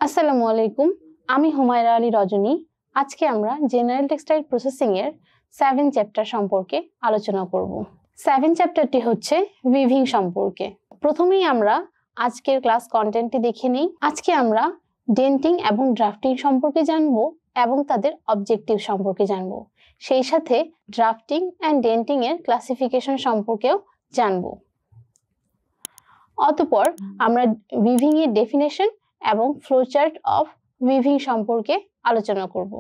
আসসালামু আলাইকুম, আমি হুমায়রা আলী রজনী। আজকে আমরা জেনারেল টেক্সটাইল প্রসেসিং এর 7 চ্যাপ্টার সম্পর্কে আলোচনা করব। 7 চ্যাপ্টারটি হচ্ছে উইভিং সম্পর্কে। প্রথমেই আমরা আজকের ক্লাস কন্টেন্টটি দেখে নিই। আজকে আমরা ডেন্টিং এবং ড্রাফটিং সম্পর্কে জানব এবং তাদের অবজেক্টিভ সম্পর্কে জানব। সেই সাথে ড্রাফটিং এন্ড ডেন্টিং এর ক্লাসিফিকেশন সম্পর্কেও জানব। অতঃপর আমরা উইভিং এর ডেফিনেশন এবং ফ্লোচার্ট অফ উইভিং সম্পর্কে আলোচনা করব।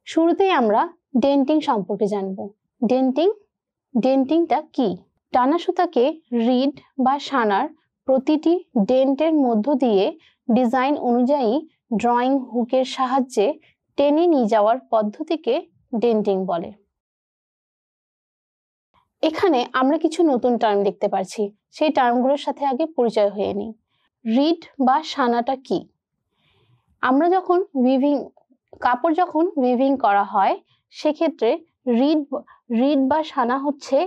শুরুতেই আমরা ডেন্টিং সম্পর্কে জানব। ডেন্টিংটা কি? টানা সুতাকে রিড বা সানার প্রতিটি ডেন্টের মধ্য দিয়ে ডিজাইন অনুযায়ী ড্রয়িং হুকের সাহায্যে টেনে নিয়ে যাওয়ার পদ্ধতিকে ডেন্টিং বলে। এখানে আমরা কিছু নতুন টার্ম দেখতে পাচ্ছি, সেই টার্মগুলোর সাথে আগে পরিচয় হয়ে নিই। রিড বা সানাটা কি? আমরা যখন কাপড় যখন উইভিং করা হয় সেক্ষেত্রে রিড বা সানা হচ্ছে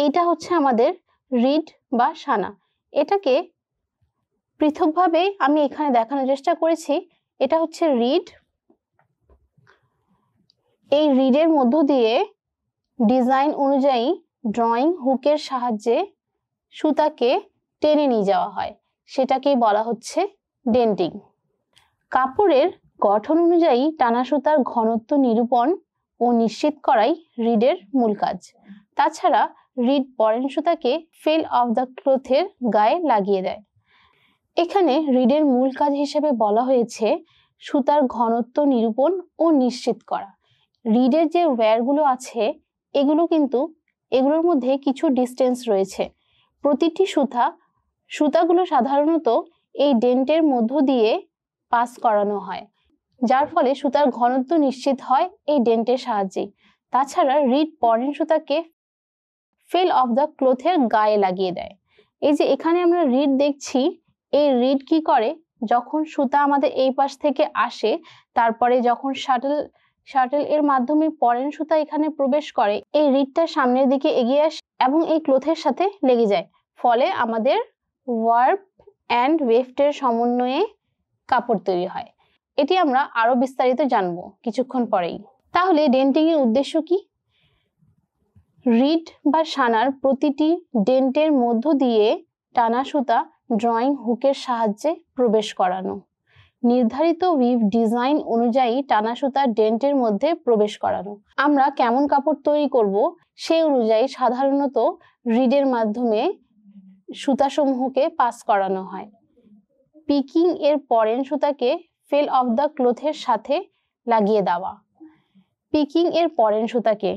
এইটা হচ্ছে আমাদের রিড বা সানা। এটাকে পৃথকভাবে আমি এখানে দেখানোর চেষ্টা করেছি। এটা হচ্ছে রিড। এই রিডের মধ্য দিয়ে ডিজাইন অনুযায়ী ড্রয়িং হুকের সাহায্যে সুতাকে টেনে নিয়ে যাওয়া হয়, সেটাকেই বলা হচ্ছে ডেন্টিং। কাপড়ের গঠন অনুযায়ী টানা সুতার ঘনত্ব নিরূপণ ও নিশ্চিত করাই রিডের মূল কাজ। তাছাড়া রিড পরেন সুতাকে ফেল অফ দ্য ক্লথের গায়ে লাগিয়ে দেয়। এখানে রিডের মূল কাজ হিসেবে বলা হয়েছে সুতার ঘনত্ব নিরূপণ ও নিশ্চিত করা। রিডের যে ওয়্যারগুলো আছে এগুলোর মধ্যে কিছু ডিস্টেন্স রয়েছে। প্রতিটি সুতাগুলো সাধারণত এই ডেন্টের মধ্য দিয়ে পাস করানো হয়, যার ফলে সুতার ঘনত্ব নিশ্চিত হয় এই ডেন্টের সাহায্যে। তাছাড়া রিড পরেন সুতাকে ফেল অফ দ্য ক্লথের গায়ে লাগিয়ে দেয়। এই যে এখানে আমরা রিড দেখছি, এই রিড কি করে, যখন সুতা আমাদের এই পাশ থেকে আসে, তারপরে যখন শাটল এর মাধ্যমে পরেন সুতা এখানে প্রবেশ করে, এই রিডটা সামনের দিকে এগিয়ে আসে এবং এই ক্লথের সাথে লেগে যায়। ফলে আমাদের ওয়ার্প অ্যান্ড ওয়েফটের সমন্বয়ে কাপড় তৈরি হয়। এটি আমরা আরো বিস্তারিত জানবো কিছুক্ষণ পরেই। তাহলে ডেন্টিং এর উদ্দেশ্য কি? রিড বা সানার প্রতিটি ডেন্টের মধ্য দিয়ে টানা সুতা ড্রয়িং হুকের সাহায্যে প্রবেশ করানো। নির্ধারিত উইভ ডিজাইন অনুযায়ী টানা সুতা ডেন্টের মধ্যে প্রবেশ করানো। আমরা কেমন কাপড় তৈরি করব সেই অনুযায়ী সাধারণত রিডের মাধ্যমে সুতাসমূহকে পাস করানো হয়। পিকিং এর পরেন সুতাকে ফেল অফ দ্য ক্লথের সাথে লাগিয়ে দেওয়া। পিকিং এর পরেন সুতাকে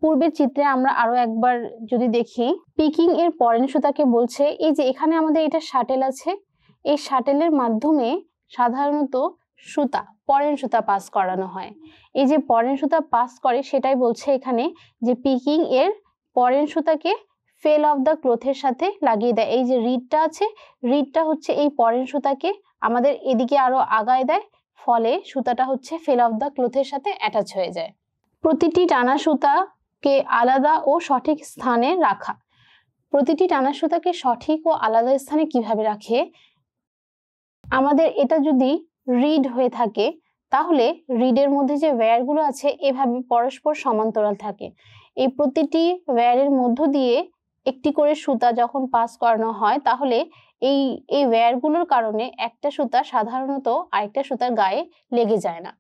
পূর্বের চিত্রে আমরা আরো একবার যদি দেখি, পিকিং এর পরেন সুতাকে বলছে এই যে এখানে আমাদের এটা শাটেল আছে, এই শাটেলের মাধ্যমে সাধারণত পরেন সুতা পাস করানো হয়। এই যে পরেন সুতা পাস করে সেটাই বলছে এখানে যে পিকিং এর পরেন সুতাকে ফেল অফ দ্য ক্লথের সাথে লাগিয়ে দেয়। এই যে রিডটা আছে, রিডটা হচ্ছে এই পরেন সুতাকে আমাদের এদিকে আরো আগায় দেয়, ফলে সুতাটা হচ্ছে ফেল অফ দ্য ক্লথের সাথে অ্যাটাচ হয়ে যায়। প্রতিটি টানা সুতাকে আলাদা ও সঠিক স্থানে রাখা। প্রতিটি টানা সুতাকে সঠিক ও আলাদা স্থানে কিভাবে রাখে? আমাদের এটা যদি রিড হয়ে থাকে তাহলে রিডের মধ্যে যে ওয়্যারগুলো আছে এভাবে পরস্পর সমান্তরাল থাকে। এই প্রতিটি ওয়্যারের মধ্য দিয়ে একটি করে সুতা যখন পাস করানো হয় তাহলে এই ওয়্যারগুলোর কারণে একটা সুতা সাধারণত আরেকটা সুতার গায়ে লেগে যায় না।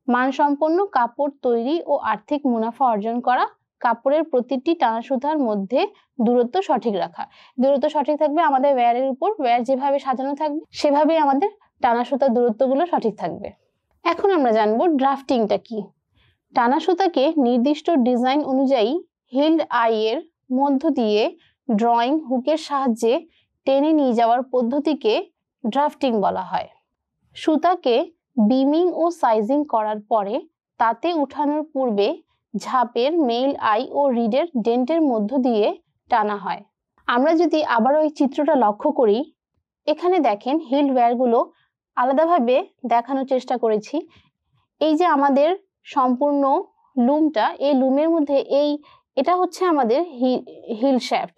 মানসম্পন্ন কাপড় তৈরি ও আর্থিক মুনাফা অর্জন করা। কাপড়ের প্রতিটি টানা সুতার মধ্যে দূরত্ব সঠিক রাখা। দূরত্ব সঠিক থাকবে আমাদের ওয়্যারের উপর, ওয়্যার যেভাবে সাজানো থাকবে সেভাবেই আমাদের টানা সুতার দূরত্বগুলো সঠিক থাকবে। এখন আমরা জানবো ড্রাফটিংটা কি। টানা সুতাকে নির্দিষ্ট ডিজাইন অনুযায়ী হিল্ড আই এর মধ্য দিয়ে ড্রয়িং হুকের সাহায্যে টেনে নিয়ে যাওয়ার পদ্ধতিকে ড্রাফটিং বলা হয়। সুতাকে বিমিং ও সাইজিং করার পরে তাতে উঠানোর পূর্বে ঝাপের মেইল আই ও রিডের ডেন্টের মধ্য দিয়ে টানা হয়। আমরা যদি আবারও এই চিত্রটা লক্ষ্য করি, এখানে দেখেন হিল্ড ওয়্যারগুলো আলাদাভাবে দেখানোর চেষ্টা করেছি। এই যে আমাদের সম্পূর্ণ লুমটা, এই লুমের মধ্যে এটা হচ্ছে আমাদের হিল শ্যাফট।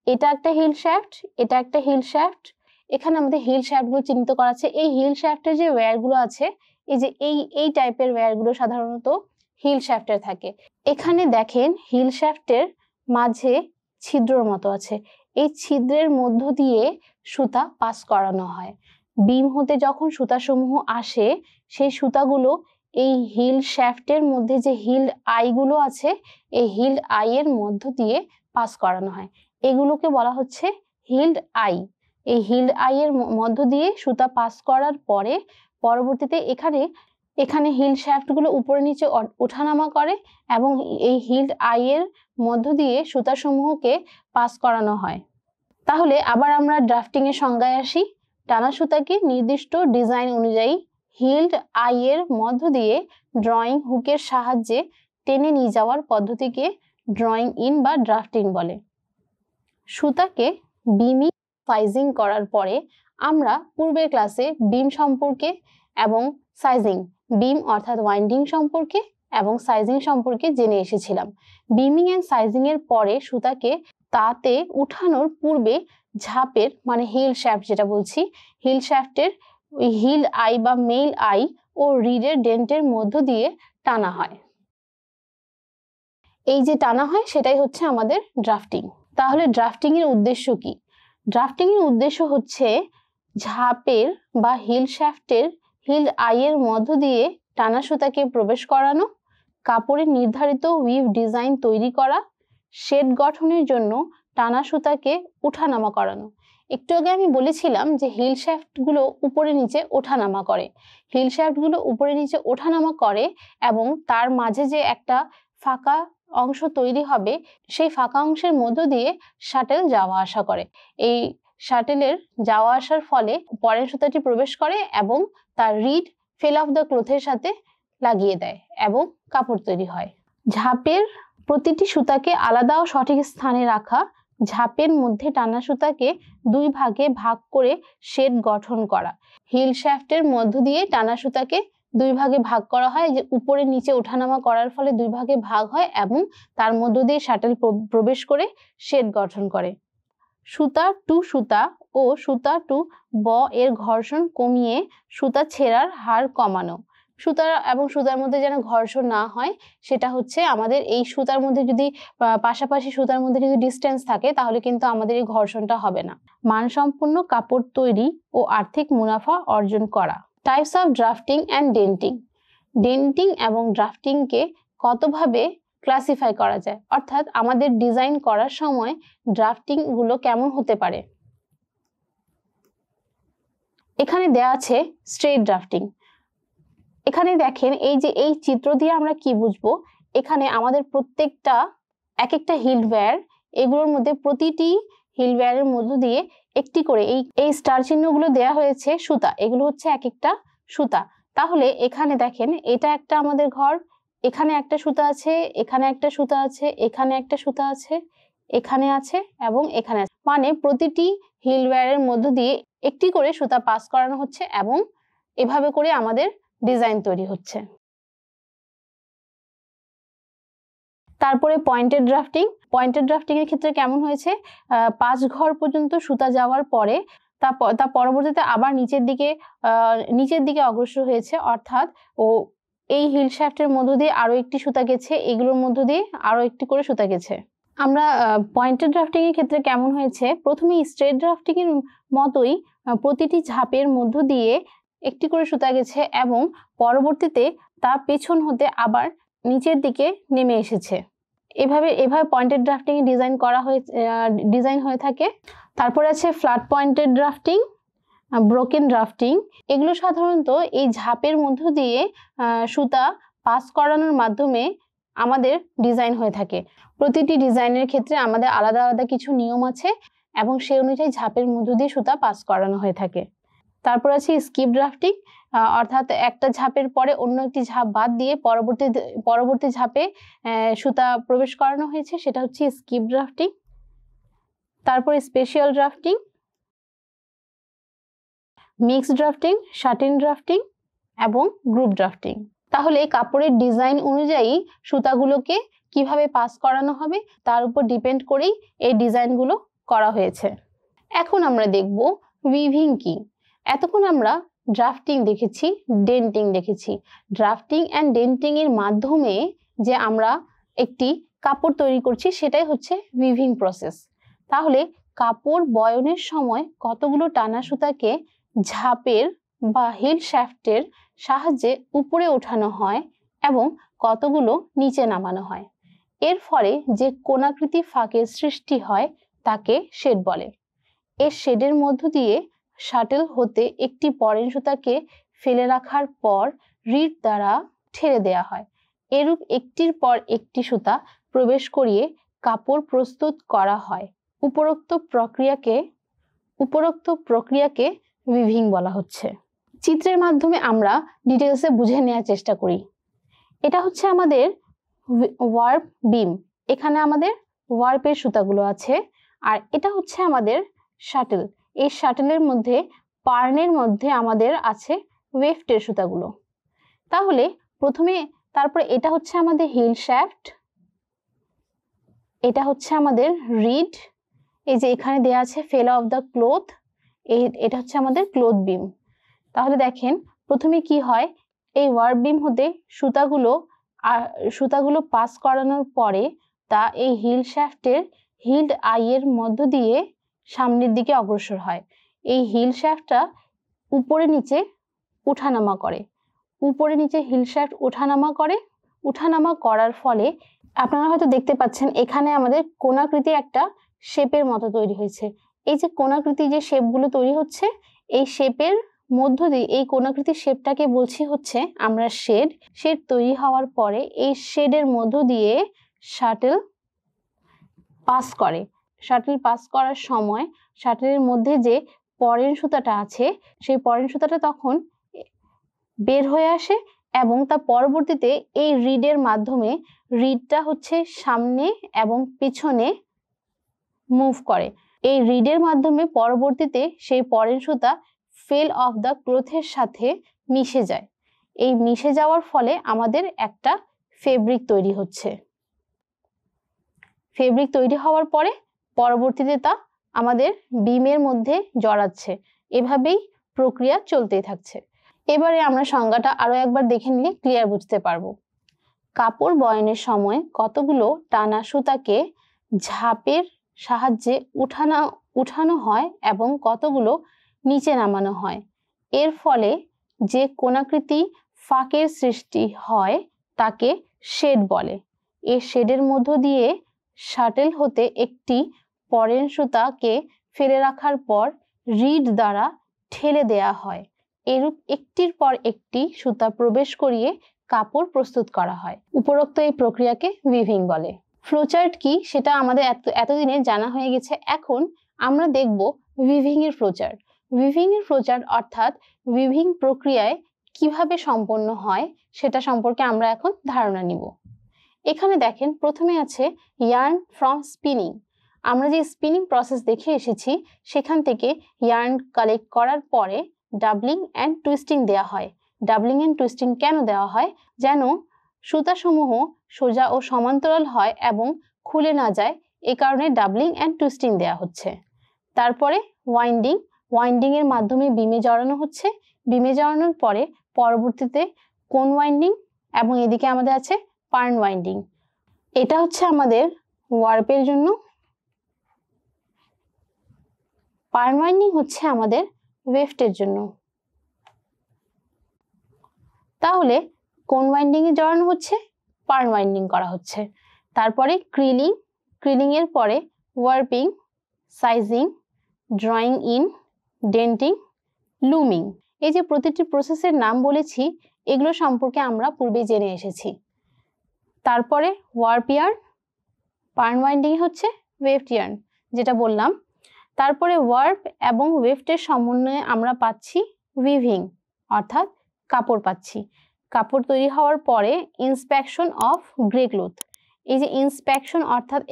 এটা একটা হিল শ্যাফট, এটা একটা হিল শ্যাফট, এখানে আমাদের হিল শ্যাফটগুলো চিহ্নিত করা আছে। এই হিল শ্যাফটের যে ওয়্যারগুলো আছে, এই যে এই টাইপের ওয়্যারগুলো সাধারণত হিল শ্যাফটের থাকে। এখানে দেখেন হিল শ্যাফটের মাঝে ছিদ্রর মতো আছে, এই ছিদ্রের মধ্য দিয়ে সুতা পাস করানো হয়। বিম হতে যখন সুতাসমূহ আসে, সেই সুতাগুলো এই হিল শ্যাফটের মধ্যে যে হিল আইগুলো আছে, এই হিল আই এর মধ্য দিয়ে পাস করানো হয়। এগুলোকে বলা হচ্ছে হিল্ড আই। এই হিল্ড আই এর মধ্য দিয়ে সুতা পাস করার পরে পরবর্তীতে এখানে হিল শ্যাফটগুলো উপরে নিচে ওঠানামা করে এবং এই হিল্ড আই এর মধ্য দিয়ে সুতাসমূহকে পাস করানো হয়। তাহলে আবার আমরা ড্রাফটিং এর সংজ্ঞায় আসি। টানা সুতাকে নির্দিষ্ট ডিজাইন অনুযায়ী হিল্ড আই এর মধ্য দিয়ে ড্রয়িং হুকের সাহায্যে টেনে নিয়ে যাওয়ার পদ্ধতিকে ড্রয়িং ইন বা ড্রাফটিং বলে। সুতাকে বিমিং সাইজিং করার পরে আমরা পূর্বের ক্লাসে বিম সম্পর্কে এবং সাইজিং, বিম অর্থাৎ ওয়াইন্ডিং সম্পর্কে এবং সাইজিং সম্পর্কে জেনে এসেছিলাম। বিমিং এন্ড সাইজিং এর পরে সুতাকে তাতে উঠানোর পূর্বে ঝাপের মানে হিল শ্যাফট যেটা বলছি, হিল শ্যাফটের ওই হিল আই বা মেইল আই ও রিডের ডেন্টের মধ্য দিয়ে টানা হয়। এই যে টানা হয় সেটাই হচ্ছে আমাদের ড্রাফটিং। তাহলে ড্রাফটিং এর উদ্দেশ্য কি? ড্রাফটিং এর উদ্দেশ্য হচ্ছে ঝাপের বা হিল শ্যাফটের হিল আই এর মধ্য দিয়ে টানা সুতাকে প্রবেশ করানো, কাপড়ের নির্ধারিত উইভ ডিজাইন তৈরি করা, শেড গঠনের জন্য টানা সুতাকে উঠানামা করানো। একটু আগে আমি বলেছিলাম যে হিল শ্যাফটগুলো উপরে নিচে ওঠানামা করে। হিল শ্যাফটগুলো উপরে নিচে ওঠানামা করে এবং তার মাঝে যে একটা ফাঁকা অংশ তৈরি হবে, সেই ফাঁকা অংশের মধ্য দিয়ে শাটেল যাওয়া আসা করে। এই শাটেলের যাওয়া আসার ফলে পরের সুতাটি প্রবেশ করে এবং তার রিড ফেল অফ দ্য ক্লথের সাথে লাগিয়ে দেয় এবং কাপড় তৈরি হয়। ঝাপের প্রতিটি সুতাকে আলাদা ও সঠিক স্থানে রাখা, ঝাপের মধ্যে টানা সুতাকে দুই ভাগে ভাগ করে শেড গঠন করা। হিল শ্যাফটের মধ্য দিয়ে টানা সুতাকে দুই ভাগে ভাগ করা হয়, যে উপরে নিচে ওঠানামা করার ফলে দুই ভাগে ভাগ হয় এবং তার মধ্য দিয়ে শাটেল প্রবেশ করে শেড গঠন করে। সুতা টু সুতা ও সুতা টু ব এর ঘর্ষণ কমিয়ে সুতা ছেঁড়ার হার কমানো। সুতা এবং সুতার মধ্যে যেন ঘর্ষণ না হয়, সেটা হচ্ছে আমাদের এই সুতার মধ্যে যদি পাশাপাশি সুতার মধ্যে যদি ডিস্টেন্স থাকে তাহলে কিন্তু আমাদের এই ঘর্ষণটা হবে না। মানসম্পন্ন কাপড় তৈরি ও আর্থিক মুনাফা অর্জন করা। Types of drafting and denting. Denting এবং ড্রাফটিংকে কতভাবে ক্লাসিফাই করা যায়, অর্থাৎ আমাদের ডিজাইন করার সময় ড্রাফটিং গুলো কেমন হতে পারে। এখানে দেয়া আছে স্ট্রেট ড্রাফটিং। এখানে দেখেন এই যে এই চিত্র দিয়ে আমরা কি বুঝবো, এখানে আমাদের প্রত্যেকটা এক একটা হিল ওয়্যার, এগুলোর মধ্যে প্রতিটি হিল ওয়্যারের মধ্য দিয়ে একটি করে এই স্টার চিহ্নগুলো দেয়া হয়েছে সুতা, এগুলো হচ্ছে এক একটা সুতা। তাহলে এখানে দেখেন এটা একটা আমাদের ঘর, এখানে একটা সুতা আছে, এখানে একটা সুতা আছে, এখানে একটা সুতা আছে, এখানে আছে এবং এখানে আছে, মানে প্রতিটি হিল ওয়্যারের মধ্য দিয়ে একটি করে সুতা পাস করানো হচ্ছে এবং এভাবে করে আমাদের ডিজাইন তৈরি হচ্ছে। তারপরে পয়েন্টেড ড্রাফটিং। পয়েন্টেড ড্রাফটিং এর ক্ষেত্রে কেমন হয়েছে, 5 ঘর পর্যন্ত সুতা যাওয়ার পরে তা পরবর্তীতে আবার নিচের দিকে অগ্রসর হয়েছে, অর্থাৎ এই হিল শ্যাফটের মধ্য দিয়ে আরো একটি সুতা গেছে, এগুলোর মধ্য দিয়ে আরো একটি করে সুতা গেছে। আমরা পয়েন্টেড ড্রাফটিং এর ক্ষেত্রে কেমন হয়েছে, প্রথমে স্ট্রেট ড্রাফটিং এর মতোই প্রতিটি ঝাপের মধ্য দিয়ে একটি করে সুতা গেছে এবং পরবর্তীতে তার পেছন হতে আবার নিচের দিকে নেমে এসেছে। এভাবে পয়েন্টেড ড্রাফটিং ডিজাইন হয়ে থাকে। তারপর আছে flat pointed drafting, broken drafting. এগুলো সাধারণত এই ঝাপের মধ্য দিয়ে সুতা পাস করানোর মাধ্যমে আমাদের ডিজাইন হয়ে থাকে। প্রতিটি ডিজাইনের ক্ষেত্রে আমাদের আলাদা আলাদা কিছু নিয়ম আছে এবং সেই অনুযায়ী ঝাপের মধ্য দিয়ে সুতা পাস করানো হয়ে থাকে। তারপর আছে স্কিপ ড্রাফটিং, অর্থাৎ একটা ঝাপের পরে অন্য একটি ঝাপ বাদ দিয়ে পরবর্তী ঝাপে সুতা প্রবেশ করানো হয়েছে, সেটা হচ্ছে স্কিপ ড্রাফটিং। তারপরে special drafting, mixed drafting, satin drafting এবং গ্রুপ ড্রাফটিং। তাহলে কাপড়ের ডিজাইন অনুযায়ী সুতাগুলোকে কিভাবে পাস করানো হবে তার উপর ডিপেন্ড করেই এই ডিজাইনগুলো করা হয়েছে। এখন আমরা দেখব উইভিং কি? এতক্ষণ আমরা ড্রাফটিং দেখেছি, ডেন্টিং দেখেছি। ড্রাফটিং অ্যান্ড ডেন্টিং এর মাধ্যমে যে আমরা একটি কাপড় তৈরি করছি সেটাই হচ্ছে উইভিং প্রসেস। তাহলে কাপড় বয়নের সময় কতগুলো টানা সুতাকে ঝাপের বা হিল শ্যাফটের সাহায্যে উপরে ওঠানো হয় এবং কতগুলো নিচে নামানো হয়। এর ফলে যে কোণাকৃতি ফাঁকের সৃষ্টি হয় তাকে শেড বলে। এর শেডের মধ্য দিয়ে শাটেল হতে একটি পরেন সুতাকে ফেলে রাখার পর রিড দ্বারা ঠেলে দেয়া হয়। এরূপ একটির পর একটি সুতা প্রবেশ করিয়ে কাপড় প্রস্তুত করা হয়। উপরোক্ত প্রক্রিয়াকে উইভিং বলা হচ্ছে। চিত্রের মাধ্যমে আমরা ডিটেলসে বুঝে নেওয়ার চেষ্টা করি। এটা হচ্ছে আমাদের ওয়ার্প বিম, এখানে আমাদের ওয়ার্পের সুতাগুলো আছে, আর এটা হচ্ছে আমাদের শাটেল। এই শাটেলের মধ্যে পার্নের মধ্যে আমাদের আছে ওয়েফটের সুতাগুলো। তাহলে তারপরে এটা হচ্ছে আমাদের হিল শ্যাফট, এটা হচ্ছে আমাদের রিড, এই যে এখানে দেয়া আছে ফেল অফ দ্য ক্লথ, এটা হচ্ছে আমাদের ক্লথ বিম। তাহলে দেখেন প্রথমে কি হয়, এই ওয়ার্প বিম হতে সুতাগুলো পাস করানোর পরে তা এই হিল শ্যাফটের হিল্ড আইয়ের মধ্য দিয়ে সামনের দিকে অগ্রসর হয়। এই হিল শ্যাফটটা উপরে নিচে উঠানামা করে, উপরে নিচে হিল শ্যাফট উঠানামা করার ফলে আপনারা হয়তো দেখতে পাচ্ছেন এখানে আমাদের কোণাকৃতি একটা শেপের মতো তৈরি হয়েছে। এই যে কোণাকৃতি যে শেপগুলো তৈরি হচ্ছে, এই শেপের মধ্য দিয়ে এই কোণাকৃতির শেপটাকে বলছি হচ্ছে আমরা শেড তৈরি হওয়ার পরে এই শেডের মধ্য দিয়ে শাটেল পাস করে। শাটেল পাস করার সময় শাটেলের মধ্যে যে পরেন সুতাটা আছে সেই পরেন সুতাটা তখন বের হয়ে আসে এবং তা পরবর্তীতে এই রিডের মাধ্যমে রিডটা হচ্ছে সামনে এবং পিছনে মুভ করে। এই রিডের মাধ্যমে পরবর্তীতে সেই পরেন সুতা ফেল অফ দ্য ক্লথের সাথে মিশে যায়। এই মিশে যাওয়ার ফলে আমাদের একটা ফেব্রিক তৈরি হচ্ছে। ফেব্রিক তৈরি হওয়ার পরে পরবর্তীতে তা আমাদের বিমের মধ্যে জড়াচ্ছে। এভাবেই প্রক্রিয়া চলতেই থাকছে। এবারে আমরা সংজ্ঞাটা আরো একবার দেখে নিলে ক্লিয়ার বুঝতে পারবো। কাপড় বয়নের সময় কতগুলো টানা সুতাকে ঝাপের সাহায্যে উঠানো হয় এবং কতগুলো নিচে নামানো হয়। এর ফলে যে কোণাকৃতি ফাঁকের সৃষ্টি হয় তাকে শেড বলে। এই শেডের মধ্য দিয়ে শাটেল হতে একটি পরেন সুতাকে ফেলে রাখার পর রিড দ্বারা ঠেলে দেয়া হয়। এরূপ একটির পর একটি সুতা প্রবেশ করিয়ে কাপড় প্রস্তুত করা হয়। উপরোক্ত এই প্রক্রিয়াকে উইভিং বলে। ফ্লোচার্ট কি সেটা আমাদের এতদিনে জানা হয়ে গেছে। এখন আমরা দেখব উইভিং এর ফ্লোচার্ট। উইভিং এর ফ্লোচার্ট অর্থাৎ উইভিং প্রক্রিয়ায় কিভাবে সম্পন্ন হয় সেটা সম্পর্কে আমরা এখন ধারণা নিব। এখানে দেখেন প্রথমে আছে ইয়ার্ন ফ্রম স্পিনিং। আমরা যে স্পিনিং প্রসেস দেখে এসেছি সেখান থেকে ইয়ার্ন কালেক্ট করার পরে ডাবলিং অ্যান্ড টুইস্টিং দেওয়া হয়। ডাবলিং অ্যান্ড টুইস্টিং কেন দেওয়া হয়? যেন সুতাসমূহ সোজা ও সমান্তরাল হয় এবং খুলে না যায়, এই কারণে ডাবলিং অ্যান্ড টুইস্টিং দেওয়া হচ্ছে। তারপরে ওয়াইন্ডিং এর মাধ্যমে বিমে জড়ানো হচ্ছে। বিমে জড়ানোর পরে পরবর্তীতে কোন ওয়াইন্ডিং এবং এদিকে আমাদের আছে পার্ন ওয়াইন্ডিং। এটা হচ্ছে আমাদের ওয়ার্পের জন্য, পার্ন ওয়াইন্ডিং হচ্ছে আমাদের ওয়েফটের জন্য। তাহলে কোন ওয়াইন্ডিং এ জড়ানো হচ্ছে? পার্ন ওয়াইন্ডিং করা হচ্ছে। তারপরে ক্রিলিং এর পরে warping, sizing, drawing in, denting, লুমিং। এই যে প্রতিটি প্রসেসের নাম বলেছি এগুলো সম্পর্কে আমরা পূর্বে জেনে এসেছি। তারপরে ওয়ার্প ইয়ার্ন, পার্ন ওয়াইন্ডিং হচ্ছে ওয়েফট ইয়ার্ন যেটা বললাম। তারপরে ওয়ার্প এবং ওয়েফটের সমন্বয়ে আমরা পাচ্ছি উইভিং অর্থাৎ কাপড় পাচ্ছি। কাপড় তৈরি হওয়ার পরে ইন্সপেকশন অফ গ্রে ক্লথ। এই যে ইন্সপেকশন অর্থাৎ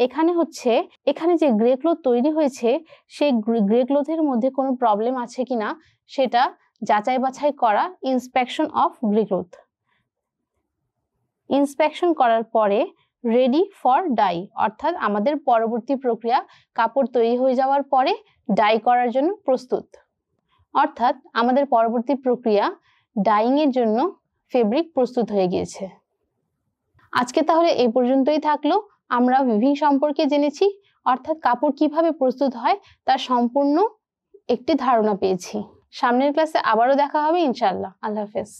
এখানে যে গ্রে ক্লথ তৈরি হয়েছে সেই গ্রে ক্লথের মধ্যে কোনো প্রবলেম আছে কিনা সেটা যাচাই বাছাই করা inspection of grey cloth. Inspection করার পরে রেডি ফর ডাই অর্থাৎ আমাদের পরবর্তী প্রক্রিয়া কাপড় তৈরি হয়ে যাওয়ার পরে ডাই করার জন্য প্রস্তুত। অর্থাৎ আমাদের পরবর্তী প্রক্রিয়া ডাইং এর জন্য ফেব্রিক প্রস্তুত হয়ে গিয়েছে। আজকে তাহলে এই পর্যন্তই থাকলো। আমরা উইভিং সম্পর্কে জেনেছি, অর্থাৎ কাপড় কিভাবে প্রস্তুত হয় তার সম্পূর্ণ একটি ধারণা পেয়েছি। সামনের ক্লাসে আবারও দেখা হবে ইনশাআল্লাহ। আল্লাহ হাফেজ।